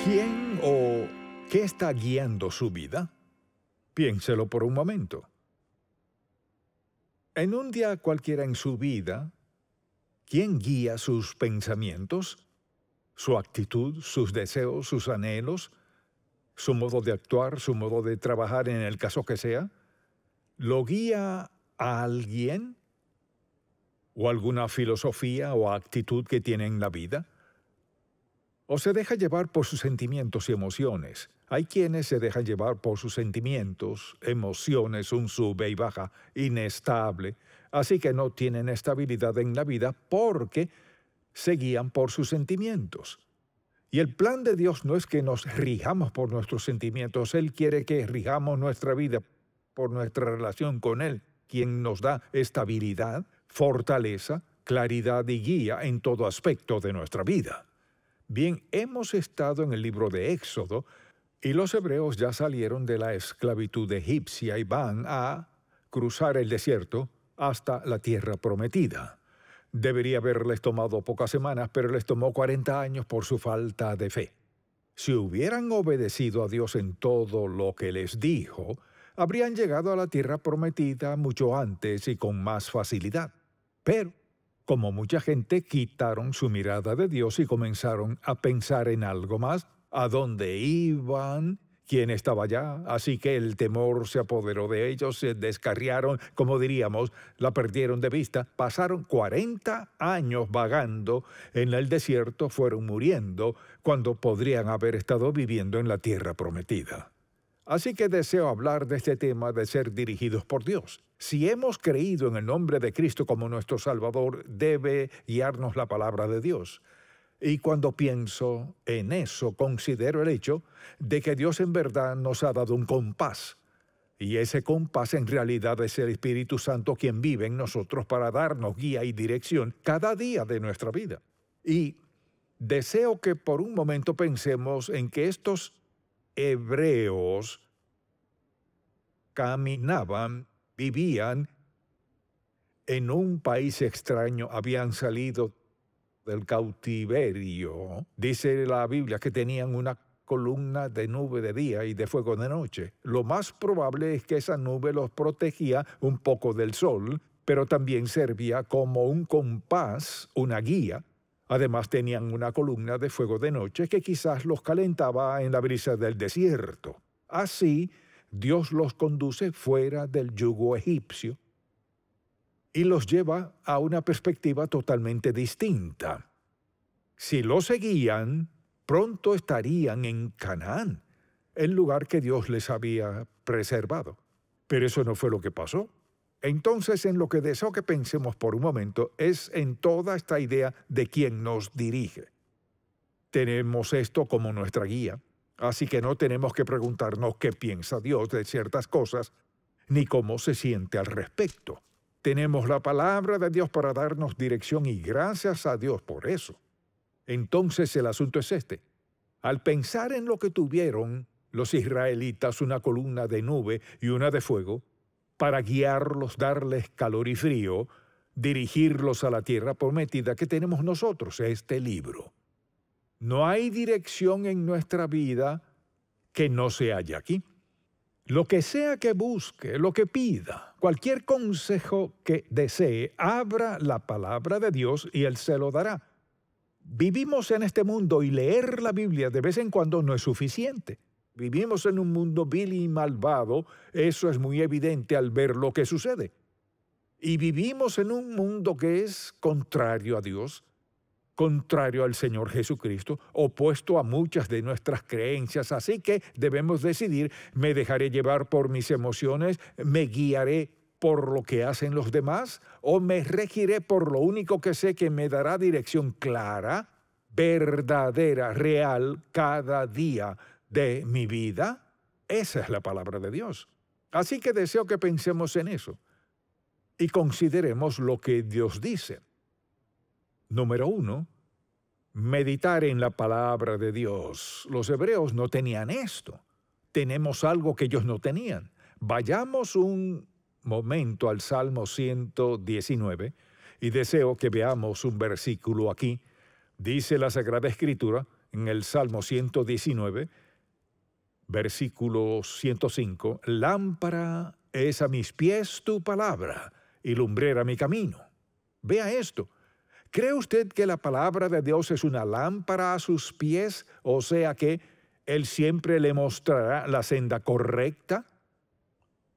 ¿Quién o qué está guiando su vida? Piénselo por un momento. En un día cualquiera en su vida, ¿quién guía sus pensamientos, su actitud, sus deseos, sus anhelos, su modo de actuar, su modo de trabajar en el caso que sea? ¿Lo guía a alguien? ¿O alguna filosofía o actitud que tiene en la vida? ¿O se deja llevar por sus sentimientos y emociones? Hay quienes se dejan llevar por sus sentimientos, emociones, un sube y baja, inestable, así que no tienen estabilidad en la vida porque se guían por sus sentimientos. Y el plan de Dios no es que nos rijamos por nuestros sentimientos, Él quiere que rijamos nuestra vida por nuestra relación con Él, quien nos da estabilidad, fortaleza, claridad y guía en todo aspecto de nuestra vida. Bien, hemos estado en el libro de Éxodo y los hebreos ya salieron de la esclavitud egipcia y van a cruzar el desierto hasta la tierra prometida. Debería haberles tomado pocas semanas, pero les tomó 40 años por su falta de fe. Si hubieran obedecido a Dios en todo lo que les dijo, habrían llegado a la tierra prometida mucho antes y con más facilidad. Pero, como mucha gente, quitaron su mirada de Dios y comenzaron a pensar en algo más, a dónde iban, quién estaba allá, así que el temor se apoderó de ellos, se descarriaron, como diríamos, la perdieron de vista, pasaron 40 años vagando en el desierto, fueron muriendo, cuando podrían haber estado viviendo en la tierra prometida. Así que deseo hablar de este tema de ser dirigidos por Dios. Si hemos creído en el nombre de Cristo como nuestro Salvador, debe guiarnos la palabra de Dios. Y cuando pienso en eso, considero el hecho de que Dios en verdad nos ha dado un compás. Y ese compás en realidad es el Espíritu Santo quien vive en nosotros para darnos guía y dirección cada día de nuestra vida. Y deseo que por un momento pensemos en que estos hebreos caminaban, vivían en un país extraño, habían salido del cautiverio. Dice la Biblia que tenían una columna de nube de día y de fuego de noche. Lo más probable es que esa nube los protegía un poco del sol, pero también servía como un compás, una guía. Además tenían una columna de fuego de noche que quizás los calentaba en la brisa del desierto. Así, Dios los conduce fuera del yugo egipcio y los lleva a una perspectiva totalmente distinta. Si lo seguían, pronto estarían en Canaán, el lugar que Dios les había preservado. Pero eso no fue lo que pasó. Entonces, en lo que deseo que pensemos por un momento es en toda esta idea de quién nos dirige. Tenemos esto como nuestra guía, así que no tenemos que preguntarnos qué piensa Dios de ciertas cosas, ni cómo se siente al respecto. Tenemos la palabra de Dios para darnos dirección y gracias a Dios por eso. Entonces el asunto es este. Al pensar en lo que tuvieron los israelitas, una columna de nube y una de fuego, para guiarlos, darles calor y frío, dirigirlos a la tierra prometida que tenemos nosotros, este libro. No hay dirección en nuestra vida que no se halla aquí. Lo que sea que busque, lo que pida, cualquier consejo que desee, abra la palabra de Dios y Él se lo dará. Vivimos en este mundo y leer la Biblia de vez en cuando no es suficiente. Vivimos en un mundo vil y malvado, eso es muy evidente al ver lo que sucede. Y vivimos en un mundo que es contrario a Dios, contrario al Señor Jesucristo, opuesto a muchas de nuestras creencias. Así que debemos decidir, ¿me dejaré llevar por mis emociones? ¿Me guiaré por lo que hacen los demás? ¿O me regiré por lo único que sé que me dará dirección clara, verdadera, real, cada día de mi vida? Esa es la palabra de Dios. Así que deseo que pensemos en eso y consideremos lo que Dios dice. Número 1, meditar en la palabra de Dios. Los hebreos no tenían esto. Tenemos algo que ellos no tenían. Vayamos un momento al Salmo 119 y deseo que veamos un versículo aquí. Dice la Sagrada Escritura, en el Salmo 119, versículo 105, lámpara es a mis pies tu palabra y lumbrera mi camino. Vea esto. ¿Cree usted que la palabra de Dios es una lámpara a sus pies? O sea que Él siempre le mostrará la senda correcta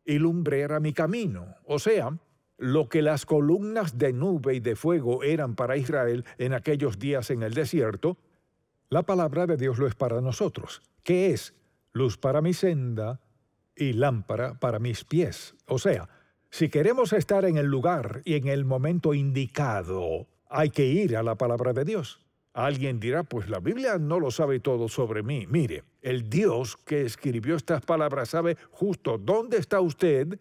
y lumbrera mi camino. O sea, lo que las columnas de nube y de fuego eran para Israel en aquellos días en el desierto, la palabra de Dios lo es para nosotros, que es luz para mi senda y lámpara para mis pies. O sea, si queremos estar en el lugar y en el momento indicado, hay que ir a la palabra de Dios. Alguien dirá, pues la Biblia no lo sabe todo sobre mí. Mire, el Dios que escribió estas palabras sabe justo dónde está usted,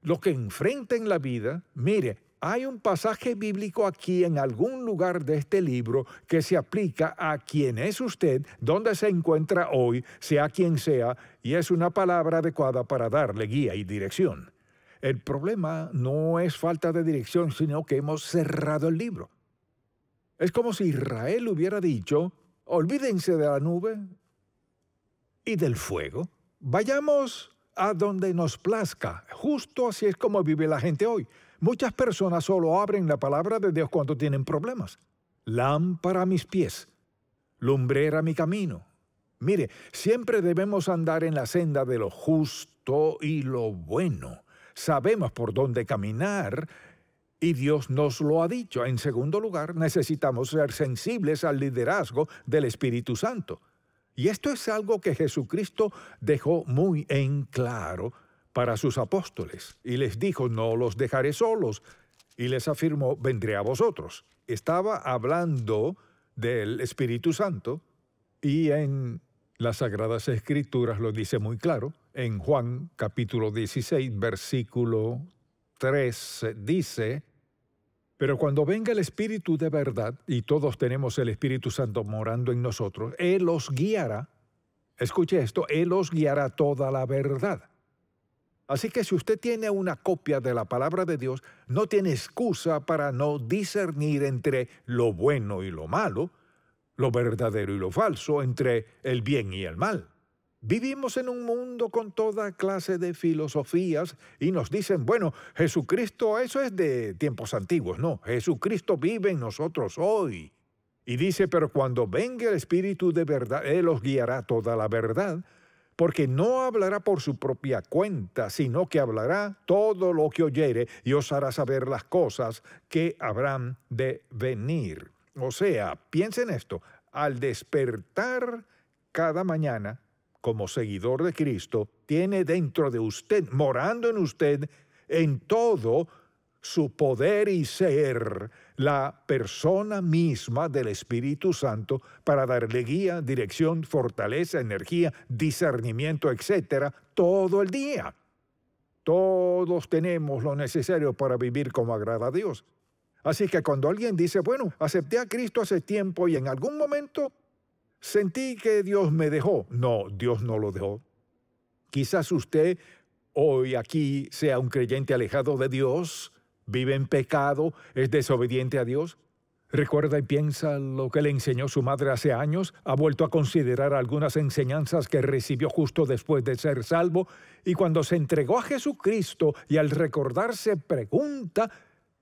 lo que enfrenta en la vida. Mire, hay un pasaje bíblico aquí en algún lugar de este libro que se aplica a quién es usted, dónde se encuentra hoy, sea quien sea, y es una palabra adecuada para darle guía y dirección. El problema no es falta de dirección, sino que hemos cerrado el libro. Es como si Israel hubiera dicho, olvídense de la nube y del fuego. Vayamos a donde nos plazca. Justo así es como vive la gente hoy. Muchas personas solo abren la palabra de Dios cuando tienen problemas. Lámpara a mis pies, lumbrera mi camino. Mire, siempre debemos andar en la senda de lo justo y lo bueno. Sabemos por dónde caminar y Dios nos lo ha dicho. En segundo lugar, necesitamos ser sensibles al liderazgo del Espíritu Santo. Y esto es algo que Jesucristo dejó muy en claro para sus apóstoles. Y les dijo, no los dejaré solos. Y les afirmó, vendré a vosotros. Estaba hablando del Espíritu Santo y en las Sagradas Escrituras lo dice muy claro. En Juan capítulo 16, versículo 3 dice, pero cuando venga el Espíritu de verdad, y todos tenemos el Espíritu Santo morando en nosotros, Él os guiará. Escuche esto, Él os guiará toda la verdad. Así que si usted tiene una copia de la palabra de Dios, no tiene excusa para no discernir entre lo bueno y lo malo, lo verdadero y lo falso, entre el bien y el mal. Vivimos en un mundo con toda clase de filosofías y nos dicen, bueno, Jesucristo, eso es de tiempos antiguos. No, Jesucristo vive en nosotros hoy. Y dice, pero cuando venga el Espíritu de verdad, Él os guiará toda la verdad, porque no hablará por su propia cuenta, sino que hablará todo lo que oyere y os hará saber las cosas que habrán de venir. O sea, piensen esto, al despertar cada mañana, como seguidor de Cristo, tiene dentro de usted, morando en usted, en todo su poder y ser, la persona misma del Espíritu Santo para darle guía, dirección, fortaleza, energía, discernimiento, etcétera, todo el día. Todos tenemos lo necesario para vivir como agrada a Dios. Así que cuando alguien dice, bueno, acepté a Cristo hace tiempo y en algún momento sentí que Dios me dejó. No, Dios no lo dejó. Quizás usted hoy aquí sea un creyente alejado de Dios, vive en pecado, es desobediente a Dios. Recuerda y piensa lo que le enseñó su madre hace años, ha vuelto a considerar algunas enseñanzas que recibió justo después de ser salvo, y cuando se entregó a Jesucristo y al recordarse pregunta,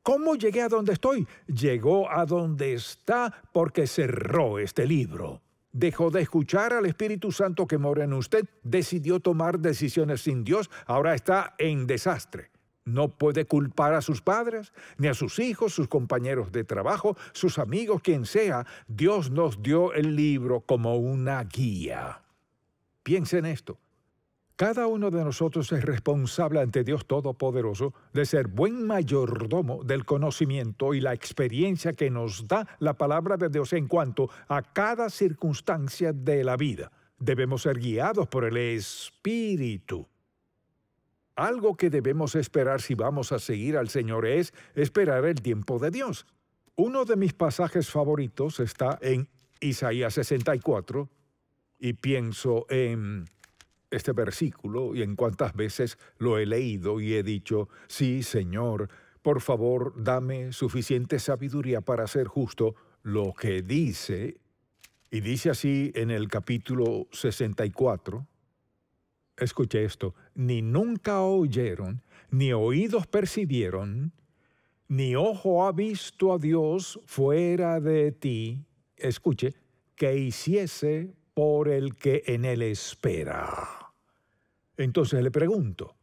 ¿cómo llegué a donde estoy? Llegó a donde está porque cerró este libro. Dejó de escuchar al Espíritu Santo que mora en usted, decidió tomar decisiones sin Dios, ahora está en desastre. No puede culpar a sus padres, ni a sus hijos, sus compañeros de trabajo, sus amigos, quien sea. Dios nos dio el libro como una guía. Piensen en esto. Cada uno de nosotros es responsable ante Dios Todopoderoso de ser buen mayordomo del conocimiento y la experiencia que nos da la palabra de Dios en cuanto a cada circunstancia de la vida. Debemos ser guiados por el Espíritu. Algo que debemos esperar si vamos a seguir al Señor es esperar el tiempo de Dios. Uno de mis pasajes favoritos está en Isaías 64 y pienso en este versículo y en cuántas veces lo he leído y he dicho, sí, Señor, por favor, dame suficiente sabiduría para hacer justo lo que dice Y dice así en el capítulo 64, escuche esto, ni nunca oyeron, ni oídos percibieron, ni ojo ha visto a Dios fuera de ti, escuche, que hiciese por el que en él espera. Entonces le pregunto,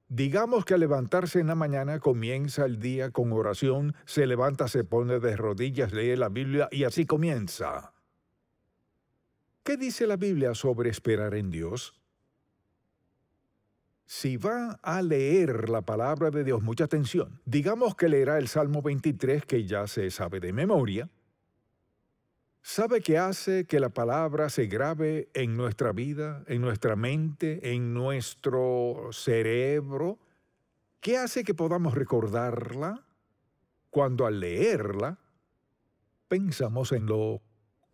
digamos que al levantarse en la mañana comienza el día con oración, se levanta, se pone de rodillas, lee la Biblia y así comienza. ¿Qué dice la Biblia sobre esperar en Dios? Si va a leer la palabra de Dios, mucha atención. Digamos que leerá el Salmo 23, que ya se sabe de memoria. ¿Sabe qué hace que la palabra se grabe en nuestra vida, en nuestra mente, en nuestro cerebro? ¿Qué hace que podamos recordarla? Cuando al leerla, pensamos en lo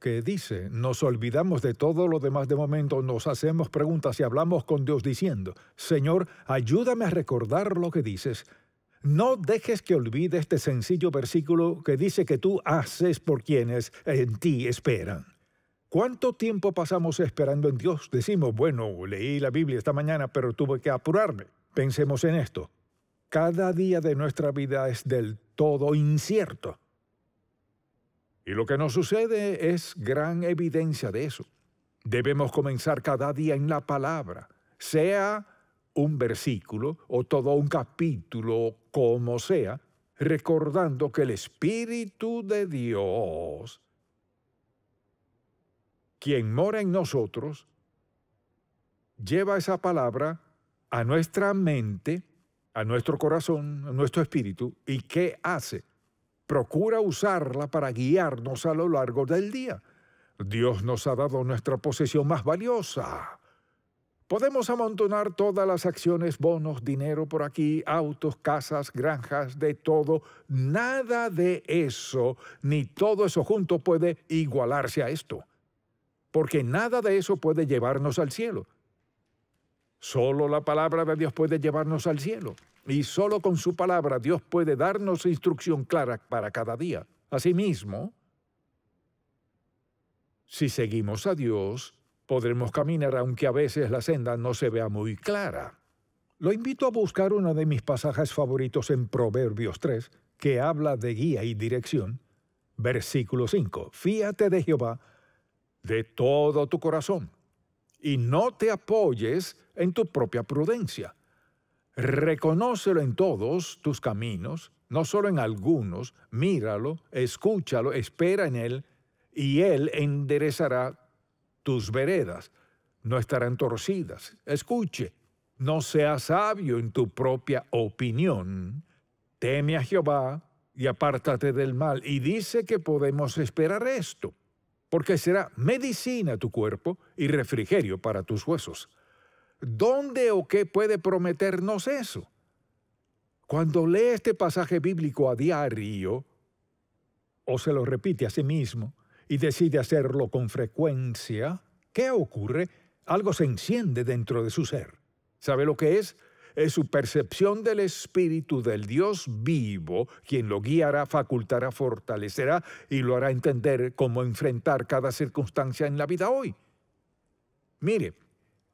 que dice, nos olvidamos de todo lo demás de momento, nos hacemos preguntas y hablamos con Dios diciendo, Señor, ayúdame a recordar lo que dices. No dejes que olvide este sencillo versículo que dice que tú haces por quienes en ti esperan. ¿Cuánto tiempo pasamos esperando en Dios? Decimos, bueno, leí la Biblia esta mañana, pero tuve que apurarme. Pensemos en esto. Cada día de nuestra vida es del todo incierto. Y lo que nos sucede es gran evidencia de eso. Debemos comenzar cada día en la palabra, sea un versículo o todo un capítulo, como sea, recordando que el Espíritu de Dios, quien mora en nosotros, lleva esa palabra a nuestra mente, a nuestro corazón, a nuestro espíritu, ¿y qué hace? Procura usarla para guiarnos a lo largo del día. Dios nos ha dado nuestra posesión más valiosa. Podemos amontonar todas las acciones, bonos, dinero por aquí, autos, casas, granjas, de todo. Nada de eso, ni todo eso junto puede igualarse a esto. Porque nada de eso puede llevarnos al cielo. Solo la palabra de Dios puede llevarnos al cielo. Y solo con su palabra Dios puede darnos instrucción clara para cada día. Asimismo, si seguimos a Dios, podremos caminar aunque a veces la senda no se vea muy clara. Lo invito a buscar uno de mis pasajes favoritos en Proverbios 3, que habla de guía y dirección. Versículo 5. Fíate de Jehová de todo tu corazón y no te apoyes en tu propia prudencia. Reconócelo en todos tus caminos, no solo en algunos, míralo, escúchalo, espera en él, y él enderezará tus veredas, no estarán torcidas. Escuche, no seas sabio en tu propia opinión, teme a Jehová y apártate del mal. Y dice que podemos esperar esto, porque será medicina a tu cuerpo y refrigerio para tus huesos. ¿Dónde o qué puede prometernos eso? Cuando lee este pasaje bíblico a diario, o se lo repite a sí mismo, y decide hacerlo con frecuencia, ¿qué ocurre? Algo se enciende dentro de su ser. ¿Sabe lo que es? Es su percepción del Espíritu del Dios vivo, quien lo guiará, facultará, fortalecerá y lo hará entender cómo enfrentar cada circunstancia en la vida hoy. Mire,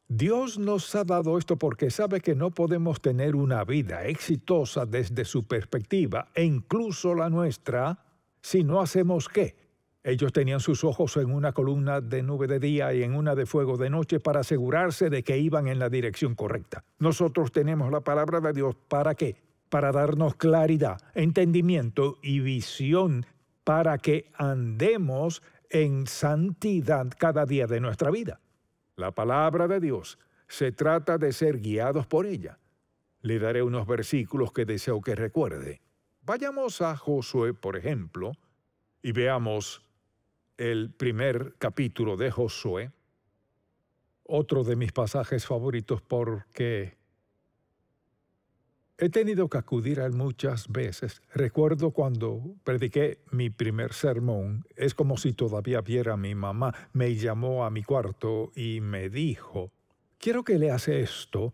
Dios nos ha dado esto porque sabe que no podemos tener una vida exitosa desde su perspectiva, e incluso la nuestra, si no hacemos ¿qué? Ellos tenían sus ojos en una columna de nube de día y en una de fuego de noche para asegurarse de que iban en la dirección correcta. Nosotros tenemos la palabra de Dios, ¿para qué? Para darnos claridad, entendimiento y visión para que andemos en santidad cada día de nuestra vida. La palabra de Dios, se trata de ser guiados por ella. Le daré unos versículos que deseo que recuerde. Vayamos a Josué, por ejemplo, y veamos el primer capítulo de Josué, otro de mis pasajes favoritos porque he tenido que acudir a él muchas veces. Recuerdo cuando prediqué mi primer sermón, es como si todavía viera a mi mamá. Me llamó a mi cuarto y me dijo, quiero que leas esto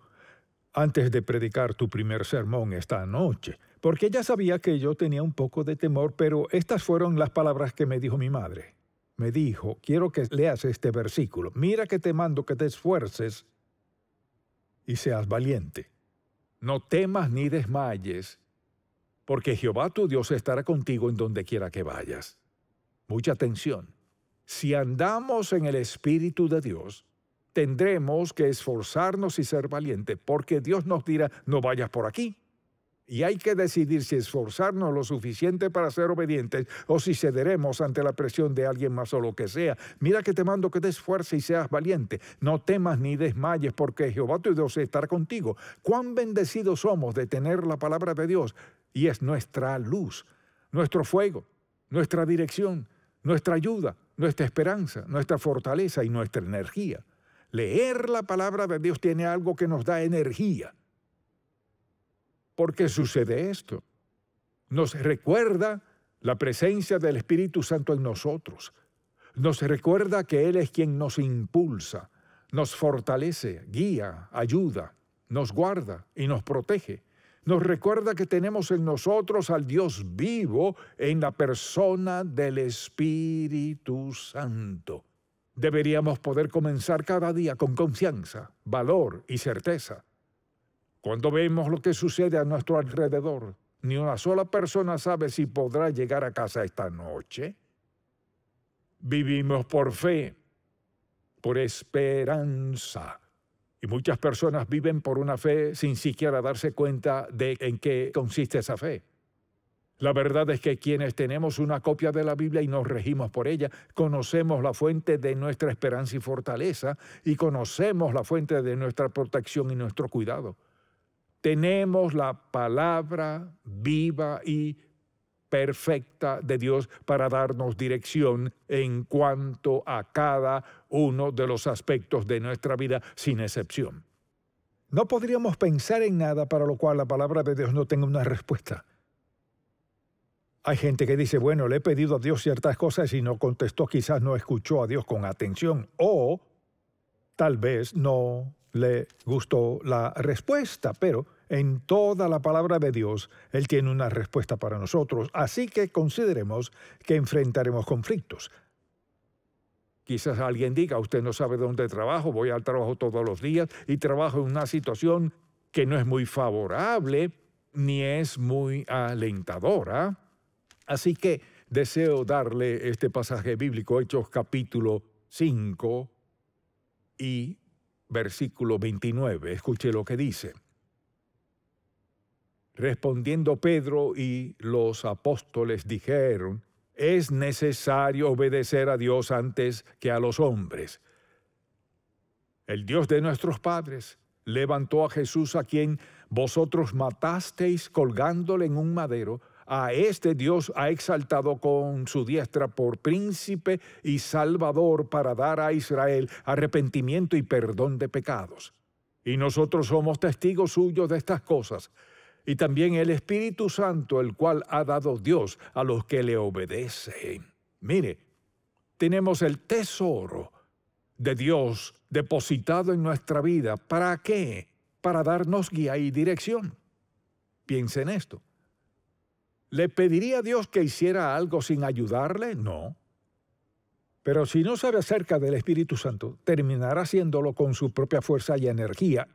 antes de predicar tu primer sermón esta noche, porque ella sabía que yo tenía un poco de temor, pero estas fueron las palabras que me dijo mi madre. me dijo, quiero que leas este versículo. Mira que te mando que te esfuerces y seas valiente. No temas ni desmayes, porque Jehová tu Dios estará contigo en donde quiera que vayas. Mucha atención. Si andamos en el Espíritu de Dios, tendremos que esforzarnos y ser valientes, porque Dios nos dirá, no vayas por aquí. Y hay que decidir si esforzarnos lo suficiente para ser obedientes o si cederemos ante la presión de alguien más o lo que sea. Mira que te mando que te esfuerces y seas valiente. No temas ni desmayes, porque Jehová tu Dios estará contigo. Cuán bendecidos somos de tener la palabra de Dios, y es nuestra luz, nuestro fuego, nuestra dirección, nuestra ayuda, nuestra esperanza, nuestra fortaleza y nuestra energía. Leer la palabra de Dios tiene algo que nos da energía. ¿Por qué sucede esto? Nos recuerda la presencia del Espíritu Santo en nosotros. Nos recuerda que Él es quien nos impulsa, nos fortalece, guía, ayuda, nos guarda y nos protege. Nos recuerda que tenemos en nosotros al Dios vivo en la persona del Espíritu Santo. Deberíamos poder comenzar cada día con confianza, valor y certeza. Cuando vemos lo que sucede a nuestro alrededor, ni una sola persona sabe si podrá llegar a casa esta noche. Vivimos por fe, por esperanza. Y muchas personas viven por una fe sin siquiera darse cuenta de en qué consiste esa fe. La verdad es que quienes tenemos una copia de la Biblia y nos regimos por ella, conocemos la fuente de nuestra esperanza y fortaleza y conocemos la fuente de nuestra protección y nuestro cuidado. Tenemos la palabra viva y perfecta de Dios para darnos dirección en cuanto a cada uno de los aspectos de nuestra vida, sin excepción. No podríamos pensar en nada para lo cual la palabra de Dios no tenga una respuesta. Hay gente que dice, bueno, le he pedido a Dios ciertas cosas y no contestó, quizás no escuchó a Dios con atención, o tal vez no le gustó la respuesta, pero en toda la palabra de Dios, Él tiene una respuesta para nosotros. Así que consideremos que enfrentaremos conflictos. Quizás alguien diga, usted no sabe dónde trabajo, voy al trabajo todos los días y trabajo en una situación que no es muy favorable ni es muy alentadora. Así que deseo darle este pasaje bíblico, Hechos capítulo 5 y versículo 29. Escuche lo que dice. Respondiendo Pedro y los apóstoles dijeron, es necesario obedecer a Dios antes que a los hombres. El Dios de nuestros padres levantó a Jesús, a quien vosotros matasteis colgándole en un madero. A este Dios ha exaltado con su diestra por príncipe y salvador para dar a Israel arrepentimiento y perdón de pecados. Y nosotros somos testigos suyos de estas cosas. Y también el Espíritu Santo, el cual ha dado Dios a los que le obedecen. Mire, tenemos el tesoro de Dios depositado en nuestra vida. ¿Para qué? Para darnos guía y dirección. Piense en esto. ¿Le pediría a Dios que hiciera algo sin ayudarle? No. Pero si no sabe acerca del Espíritu Santo, terminará haciéndolo con su propia fuerza y energía.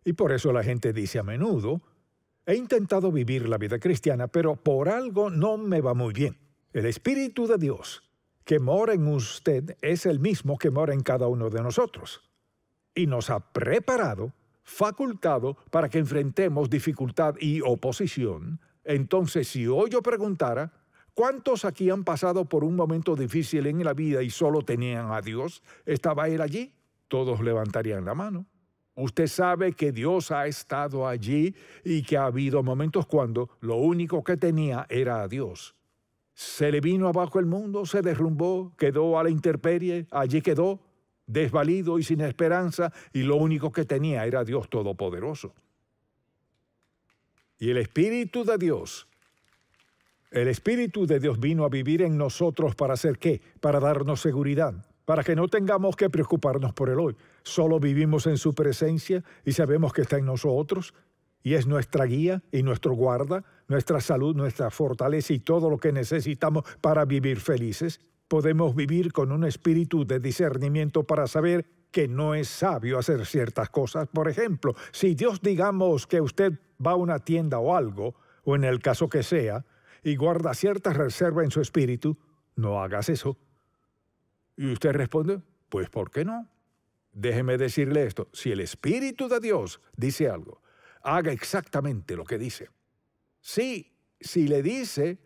Y por eso la gente dice a menudo, he intentado vivir la vida cristiana, pero por algo no me va muy bien. El Espíritu de Dios que mora en usted es el mismo que mora en cada uno de nosotros. Y nos ha preparado, facultado para que enfrentemos dificultad y oposición. Entonces, si hoy yo preguntara, ¿cuántos aquí han pasado por un momento difícil en la vida y solo tenían a Dios? ¿Estaba Él allí? Todos levantarían la mano. Usted sabe que Dios ha estado allí y que ha habido momentos cuando lo único que tenía era a Dios. Se le vino abajo el mundo, se derrumbó, quedó a la intemperie, allí quedó, desvalido y sin esperanza, y lo único que tenía era Dios Todopoderoso. Y el Espíritu de Dios vino a vivir en nosotros para hacer ¿qué? Para darnos seguridad, para que no tengamos que preocuparnos por el hoy. Solo vivimos en su presencia y sabemos que está en nosotros y es nuestra guía y nuestro guarda, nuestra salud, nuestra fortaleza y todo lo que necesitamos para vivir felices. podemos vivir con un espíritu de discernimiento para saber que no es sabio hacer ciertas cosas. Por ejemplo, si Dios, digamos que usted va a una tienda o algo, o en el caso que sea, y guarda cierta reserva en su espíritu, no hagas eso. Y usted responde, pues ¿por qué no? Déjeme decirle esto, si el Espíritu de Dios dice algo, haga exactamente lo que dice. Si le dice,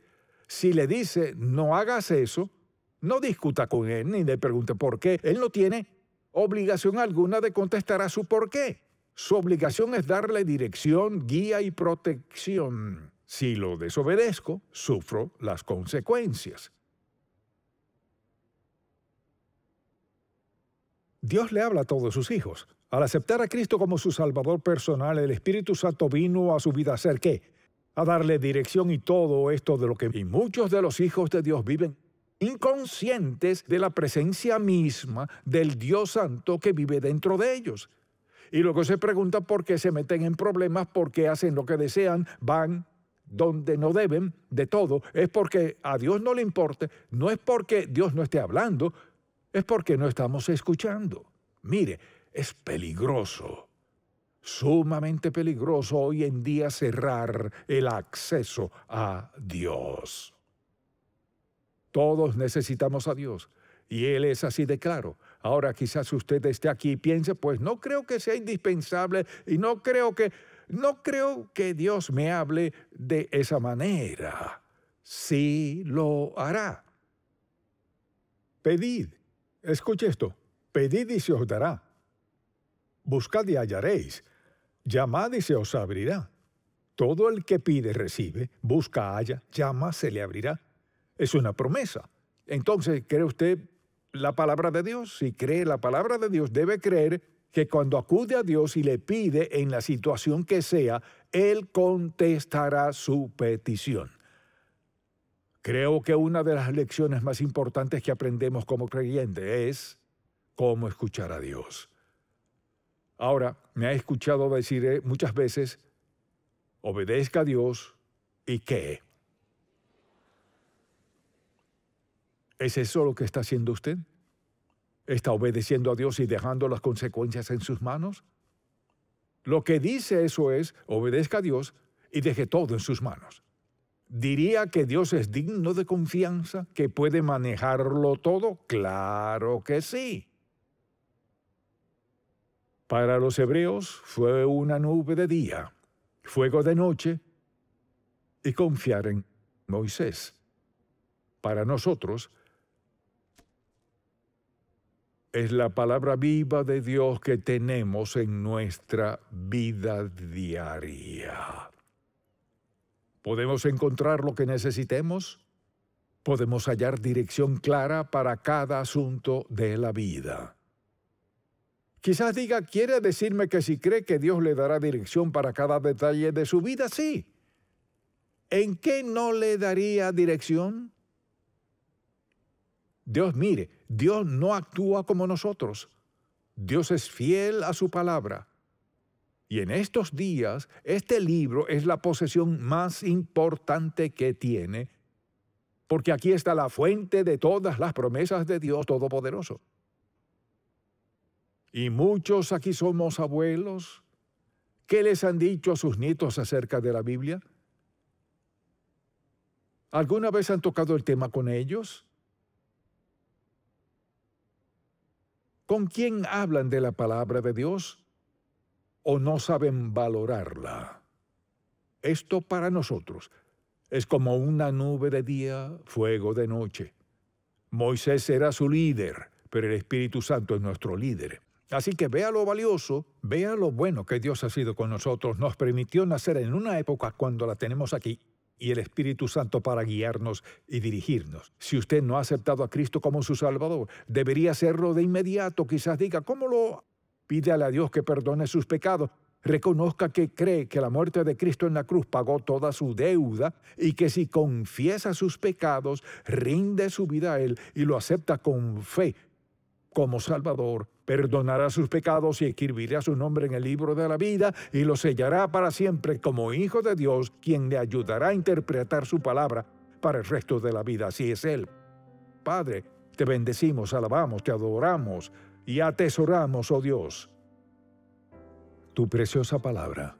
no hagas eso, no discuta con él ni le pregunte por qué. Él no tiene obligación alguna de contestar a su por qué. Su obligación es darle dirección, guía y protección. Si lo desobedezco, sufro las consecuencias. Dios le habla a todos sus hijos. Al aceptar a Cristo como su Salvador personal, el Espíritu Santo vino a su vida a hacer ¿qué? A darle dirección y todo esto de lo que... Y muchos de los hijos de Dios viven inconscientes de la presencia misma del Dios Santo que vive dentro de ellos. Y luego se preguntan por qué se meten en problemas, por qué hacen lo que desean, van donde no deben, de todo. Es porque a Dios no le importa, no es porque Dios no esté hablando, es porque no estamos escuchando. Mire, es peligroso, sumamente peligroso hoy en día cerrar el acceso a Dios. Todos necesitamos a Dios y Él es así de claro. Ahora quizás usted esté aquí y piense, pues no creo que sea indispensable y no creo que Dios me hable de esa manera. Sí lo hará. Pedid. Escuche esto, pedid y se os dará. Buscad y hallaréis. Llamad y se os abrirá. Todo el que pide recibe, busca, halla, llama, se le abrirá. Es una promesa. Entonces, ¿cree usted la palabra de Dios? Si cree la palabra de Dios, debe creer que cuando acude a Dios y le pide en la situación que sea, Él contestará su petición. Creo que una de las lecciones más importantes que aprendemos como creyentes es cómo escuchar a Dios. Ahora, me ha escuchado decir muchas veces, obedezca a Dios, ¿y qué? ¿Es eso lo que está haciendo usted? ¿Está obedeciendo a Dios y dejando las consecuencias en sus manos? Lo que dice eso es, obedezca a Dios y deje todo en sus manos. ¿Diría que Dios es digno de confianza, que puede manejarlo todo? Claro que sí. Para los hebreos fue una nube de día, fuego de noche y confiar en Moisés. Para nosotros es la palabra viva de Dios que tenemos en nuestra vida diaria. ¿Podemos encontrar lo que necesitemos? ¿Podemos hallar dirección clara para cada asunto de la vida? Quizás diga, ¿quiere decirme que si cree que Dios le dará dirección para cada detalle de su vida? Sí. ¿En qué no le daría dirección? Dios, mire, Dios no actúa como nosotros. Dios es fiel a su palabra. Y en estos días, este libro es la posesión más importante que tiene, porque aquí está la fuente de todas las promesas de Dios Todopoderoso. Y muchos aquí somos abuelos. ¿Qué les han dicho a sus nietos acerca de la Biblia? ¿Alguna vez han tocado el tema con ellos? ¿Con quién hablan de la palabra de Dios? ¿O no saben valorarla? Esto para nosotros es como una nube de día, fuego de noche. Moisés era su líder, pero el Espíritu Santo es nuestro líder. Así que vea lo valioso, vea lo bueno que Dios ha sido con nosotros. Nos permitió nacer en una época cuando la tenemos aquí y el Espíritu Santo para guiarnos y dirigirnos. Si usted no ha aceptado a Cristo como su Salvador, debería hacerlo de inmediato. Quizás diga, ¿cómo lo...? Pídale a Dios que perdone sus pecados. Reconozca que cree que la muerte de Cristo en la cruz pagó toda su deuda y que si confiesa sus pecados, rinde su vida a Él y lo acepta con fe como Salvador, perdonará sus pecados y escribirá su nombre en el libro de la vida y lo sellará para siempre como hijo de Dios, quien le ayudará a interpretar su palabra para el resto de la vida. Así es Él. Padre, Te bendecimos, alabamos, te adoramos y atesoramos, oh Dios, tu preciosa palabra.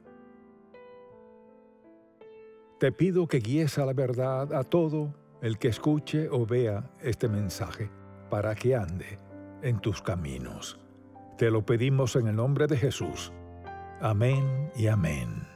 Te pido que guíes a la verdad a todo el que escuche o vea este mensaje, para que ande en tus caminos. Te lo pedimos en el nombre de Jesús. Amén y amén.